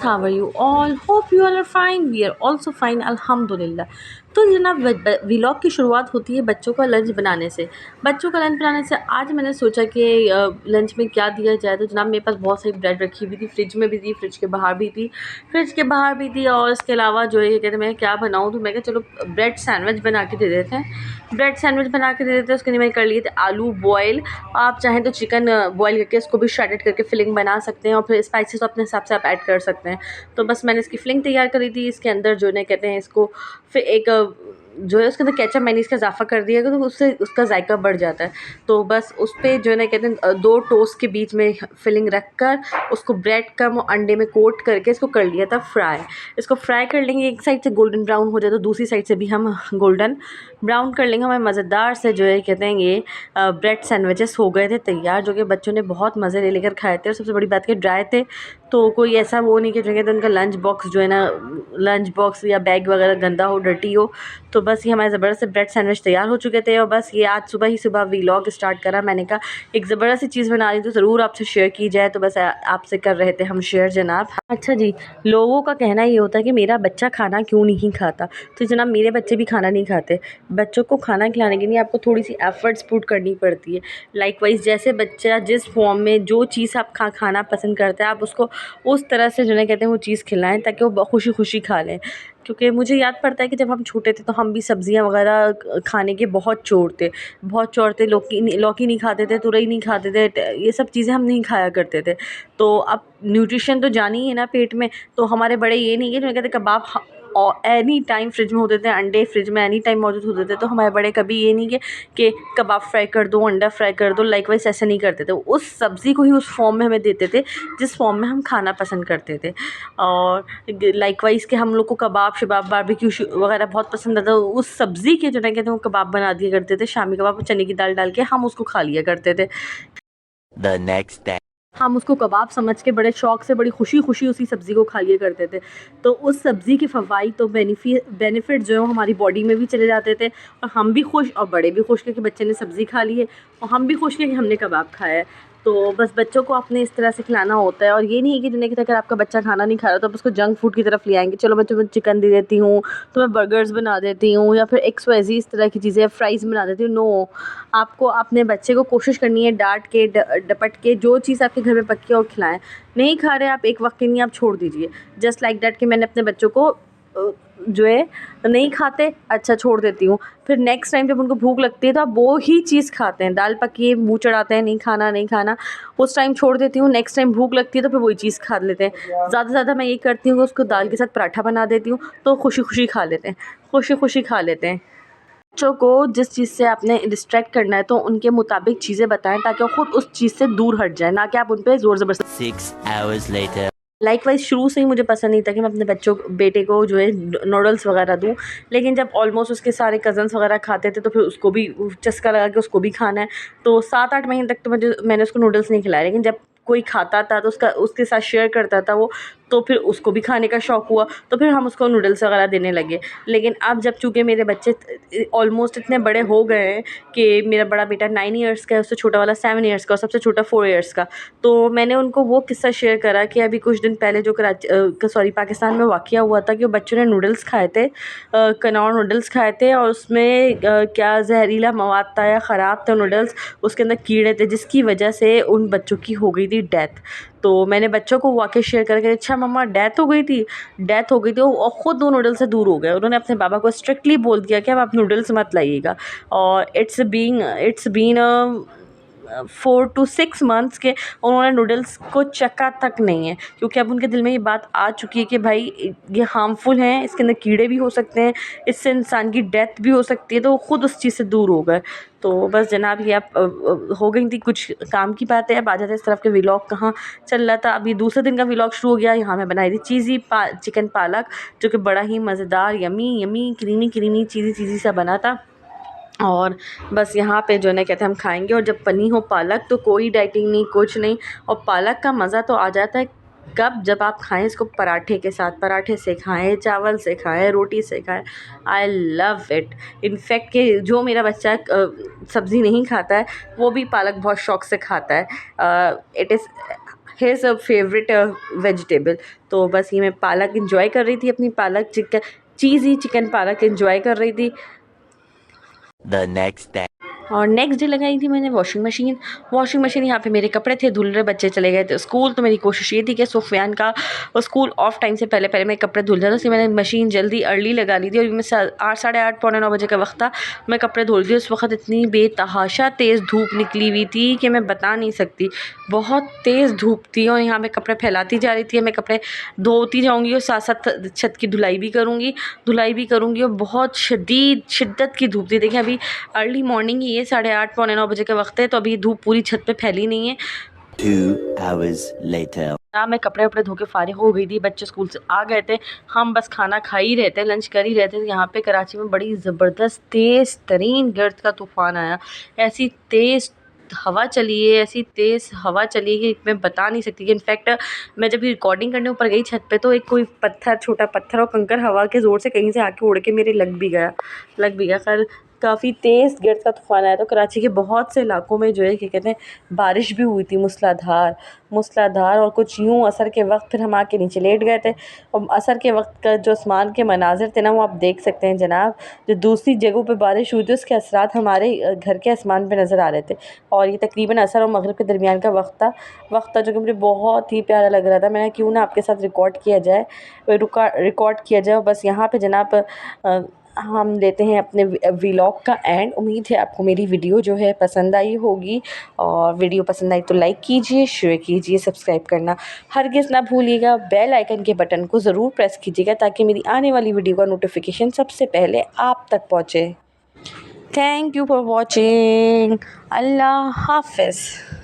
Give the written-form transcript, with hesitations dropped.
how are you all? Hope you all are fine. We are also fine, अल्हम्दुलिल्लाह। तो जनाब vlog की शुरुआत होती है बच्चों का लंच बनाने से। बच्चों का लंच बनाने से आज मैंने सोचा कि लंच में क्या दिया जाए। तो जनाब मेरे पास बहुत सारी ब्रेड रखी हुई थी, फ्रिज में भी थी, फ्रिज के बाहर भी थी, और इसके अलावा जो है ये कहते मैं क्या बनाऊँ, तो मैं कहा चलो ब्रेड सैंडविच बना के दे देते हैं। ब्रेड सैंडविच बना के दे देते हैं। उसके लिए मैंने कर लिए थे आलू बॉयल। आप चाहें तो चिकन बॉयल करके इसको भी श्रेडेड करके फिलिंग बना सकते हैं, और फिर स्पाइसेस अपने हिसाब से आप ऐड कर सकते हैं। तो बस मैंने इसकी फिलिंग तैयार करी थी। इसके अंदर जो है कहते हैं इसको फिर एक जो है उसके अंदर केचप मैंने का इजाफा कर दिया तो उससे उसका जायका बढ़ जाता है। तो बस उस पर जो है ना कहते हैं दो टोस्ट के बीच में फिलिंग रख कर उसको ब्रेड कम अंडे में कोट करके इसको कर लिया था फ्राई। इसको फ्राई कर लेंगे, एक साइड से गोल्डन ब्राउन हो जाए तो दूसरी साइड से भी हम गोल्डन ब्राउन कर लेंगे। हमें मज़ेदार से जो है कहते हैं ये ब्रेड सैंडविचेस हो गए थे तैयार, जो कि बच्चों ने बहुत मज़े ले लेकर खाए थे। और सबसे बड़ी बात कि ड्राई थे, तो कोई ऐसा वो नहीं कि जो कहते हैं उनका लंच बॉक्स जो है ना, लंच बॉक्स या बैग वगैरह गंदा हो, डर्टी हो। तो बस ये हमारे ज़बरदस्त से ब्रेड सैंडविच तैयार हो चुके थे। और बस ये आज सुबह ही व्लॉग स्टार्ट करा। मैंने कहा एक ज़बरदस्त सी चीज़ बना रही तो ज़रूर आपसे शेयर की जाए, तो बस आपसे कर रहे थे हम शेयर जनाब। अच्छा जी, लोगों का कहना ये होता है कि मेरा बच्चा खाना क्यों नहीं खाता। तो जनाब मेरे बच्चे भी खाना नहीं खाते। बच्चों को खाना खिलाने के लिए आपको थोड़ी सी एफर्ट्स पुट करनी पड़ती है। लाइकवाइज जैसे बच्चा जिस फॉर्म में जो चीज़ आप खाना पसंद करते हैं, आप उसको उस तरह से जो है कहते हैं वो चीज़ खिलाएं ताकि वो खुशी खुशी खा लें। क्योंकि मुझे याद पड़ता है कि जब हम छोटे थे तो हम भी सब्ज़ियाँ वगैरह खाने के बहुत चोर थे, लौकी नहीं खाते थे, तुरई नहीं खाते थे, ये सब चीज़ें हम नहीं खाया करते थे। तो अब न्यूट्रिशन तो जानी है ना पेट में। तो हमारे बड़े ये नहीं है जो कहते कबाब और एनी टाइम फ्रिज में होते थे, अंडे फ्रिज में एनी टाइम मौजूद होते थे। तो हमारे बड़े कभी ये नहीं कि कबाब फ्राई कर दो, अंडा फ्राई कर दो, लाइकवाइज ऐसे नहीं करते थे। उस सब्ज़ी को ही उस फॉर्म में हमें देते थे जिस फॉर्म में हम खाना पसंद करते थे। और लाइकवाइज के हम लोग को कबाब शबाब बारबेक्यू वगैरह बहुत पसंद आता। उस सब्ज़ी के जो है कहते हैं वो कबाब बना दिया करते थे, शामी कबाब चने की दाल डाल के हम उसको खा लिया करते थे। The next day. हम उसको कबाब समझ के बड़े शौक़ से बड़ी खुशी उसी सब्ज़ी को खा लिया करते थे। तो उस सब्ज़ी के फ़वाइद तो बेनिफिट जो है वो हमारी बॉडी में भी चले जाते थे, और हम भी खुश और बड़े भी खुश कि बच्चे ने सब्ज़ी खा ली है, और हम भी खुश कि हमने कबाब खाया है। तो बस बच्चों को आपने इस तरह से खिलाना होता है। और ये नहीं है कि जिन्हें कि अगर आपका बच्चा खाना नहीं खा रहा तो आप उसको जंक फूड की तरफ ले आएंगे, चलो मैं तुम्हें चिकन दे देती हूँ, तो मैं बर्गर्स बना देती हूँ, या फिर XYZ इस तरह की चीज़ें, फ्राइज़ बना देती हूँ। नो, आपको अपने बच्चे को कोशिश करनी है डांट के डपट के जो चीज़ आपके घर में पक्की है वो खिलाएं। नहीं खा रहे आप एक वक्त के लिए आप छोड़ दीजिए, जस्ट लाइक दैट कि मैंने अपने बच्चों को जो है नहीं खाते, अच्छा छोड़ देती हूँ। फिर नेक्स्ट टाइम जब उनको भूख लगती है तो आप वो ही चीज़ खाते हैं, दाल पकी है मुँह चढ़ाते हैं, नहीं खाना नहीं खाना, उस टाइम छोड़ देती हूँ। नेक्स्ट टाइम भूख लगती है तो फिर वही चीज़ खा लेते हैं। ज़्यादा से ज़्यादा मैं ये करती हूँ कि उसको दाल के साथ पराठा बना देती हूँ, तो खुशी खुशी खा लेते हैं, खुशी खा लेते हैं। बच्चों को जिस चीज़ से आपने डिस्ट्रैक्ट करना है तो उनके मुताबिक चीज़ें बताएं ताकि वो खुद उस चीज़ से दूर हट जाए, ना कि आप उन पे ज़ोर ज़बरदस्ती। 6 hours later. लाइकवाइज शुरू से ही मुझे पसंद नहीं था कि मैं अपने बेटे को जो है नूडल्स वगैरह दूँ, लेकिन जब ऑलमोस्ट उसके सारे कज़न्स वगैरह खाते थे तो फिर उसको भी चस्का लगा कि उसको भी खाना है। तो 7-8 महीने तक तो मैंने उसको नूडल्स नहीं खिलाया, लेकिन जब कोई खाता था तो उसके साथ शेयर करता था वो, तो फिर उसको भी खाने का शौक़ हुआ, तो फिर हम उसको नूडल्स वगैरह देने लगे। लेकिन अब जब चूँकि मेरे बच्चे ऑलमोस्ट इतने बड़े हो गए हैं कि मेरा बड़ा बेटा 9 ईयर्स का है, उससे छोटा वाला 7 ईयर्स का, और सबसे छोटा 4 ईयर्स का। तो मैंने उनको वो किस्सा शेयर करा कि अभी कुछ दिन पहले जो पाकिस्तान में वाक़या हुआ था कि वो बच्चों ने नूडल्स खाए थे, कनौर नूडल्स खाए थे, और उसमें क्या ज़हरीला मवाद था या ख़राब थे नूडल्स, उसके अंदर कीड़े थे, जिसकी वजह से उन बच्चों की हो गई थी डेथ। तो मैंने बच्चों को वाक़या शेयर करके, अच्छा मम्मा डेथ हो गई थी, और ख़ुद वो नूडल्स से दूर हो गए। उन्होंने अपने पापा को स्ट्रिक्टली बोल दिया कि अब आप नूडल्स मत लाइएगा। और इट्स बीन 4 to 6 मंथ्स के उन्होंने नूडल्स को चखा तक नहीं है, क्योंकि अब उनके दिल में ये बात आ चुकी है कि भाई ये हार्मफुल हैं, इसके अंदर कीड़े भी हो सकते हैं, इससे इंसान की डेथ भी हो सकती है। तो वो ख़ुद उस चीज़ से दूर हो गए। तो बस जनाब ये अब हो गई थी कुछ काम की बातें, अब आ जाते इस तरफ के व्लॉग कहाँ चल रहा था। अभी दूसरे दिन का व्लॉग शुरू हो गया। यहाँ मैं बनाई थी चीज़ी चिकन पालक, जो कि बड़ा ही मज़ेदार यमी क्रीमी चीज़ी सा बना था। और बस यहाँ पे जो है ना कहते हैं हम खाएंगे। और जब बनी हो पालक तो कोई डाइटिंग नहीं, कुछ नहीं। और पालक का मज़ा तो आ जाता है कब, जब आप खाएं इसको पराठे के साथ, पराठे से खाएं, चावल से खाएं, रोटी से खाएं। I love it. इनफैक्ट कि जो मेरा बच्चा सब्ज़ी नहीं खाता है वो भी पालक बहुत शौक़ से खाता है। It is his favourite vegetable. तो बस ये मैं पालक इंजॉय कर रही थी, अपनी पालक चिकन चीज़ी चिकन पालक इंजॉय कर रही थी। The next day. और नेक्स्ट डे लगाई थी मैंने वॉशिंग मशीन। यहाँ पे मेरे कपड़े थे, धुल रहे, बच्चे चले गए थे स्कूल। तो मेरी कोशिश ये थी कि सुफियान का स्कूल ऑफ टाइम से पहले पहले मैं कपड़े धुल जाता, इसलिए मैंने मशीन जल्दी अर्ली लगा ली थी। और मैं 8 साढ़े 8 पौने 9 बजे का वक्त था, मैं कपड़े धुल रही। उस वक्त इतनी बेतहाशा तेज़ धूप निकली हुई थी कि मैं बता नहीं सकती, बहुत तेज़ धूप थी। और यहाँ मैं कपड़े फैलाती जा रही थी, मैं कपड़े धोती जाऊँगी और साथ साथ छत की धुलाई भी करूँगी। और बहुत शिद्दत की धूप थी। देखिए अभी अर्ली मॉर्निंग ही है, 8:30 पौने 9 बजे का वक्त है, तो अभी धूप पूरी छत पे फैली नहीं है। 2 hours later. मैं कपड़े वपड़े धो के फारिग हो गई थी, बच्चे स्कूल से आ गए थे, हम बस खाना खा ही रहे थे, लंच कर ही रहे थे। यहाँ पे कराची में बड़ी ज़बरदस्त तेज़ तरीन गर्द का तूफ़ान आया। ऐसी तेज़ हवा चली है कि मैं बता नहीं सकती। कि इनफैक्ट मैं जब रिकॉर्डिंग करने ऊपर गई छत पे, तो एक कोई छोटा पत्थर और कंकर हवा के ज़ोर से कहीं से आके उड़ के मेरे लग भी गया। खैर काफ़ी तेज़ गिरद का तूफ़ान आया। तो कराची के बहुत से इलाकों में जो है क्या कहते हैं, बारिश भी हुई थी मूसलाधार। और कुछ यूँ असर के वक्त फिर हम आके नीचे लेट गए थे। और असर के वक्त का जो आसमान के मनाज़िर थे ना, वो आप देख सकते हैं जनाब। जो दूसरी जगहों पे बारिश हुई थी, उसके असरात हमारे घर के आसमान पे नज़र आ रहे थे। और ये तकरीबन असर और मगरिब के दरमियान का वक्त था जो कि मुझे बहुत ही प्यारा लग रहा था। मैंने क्यों ना आपके साथ रिकॉर्ड किया जाए। बस यहाँ पे जनाब हम लेते हैं अपने व्लॉग का एंड। उम्मीद है आपको मेरी वीडियो जो है पसंद आई होगी। और वीडियो पसंद आई तो लाइक कीजिए, शेयर कीजिए, सब्सक्राइब करना हरगिज़ ना भूलिएगा। बेल आइकन के बटन को ज़रूर प्रेस कीजिएगा ताकि मेरी आने वाली वीडियो का नोटिफिकेशन सबसे पहले आप तक पहुँचे। Thank you for watching. अल्लाह हाफ़िज़।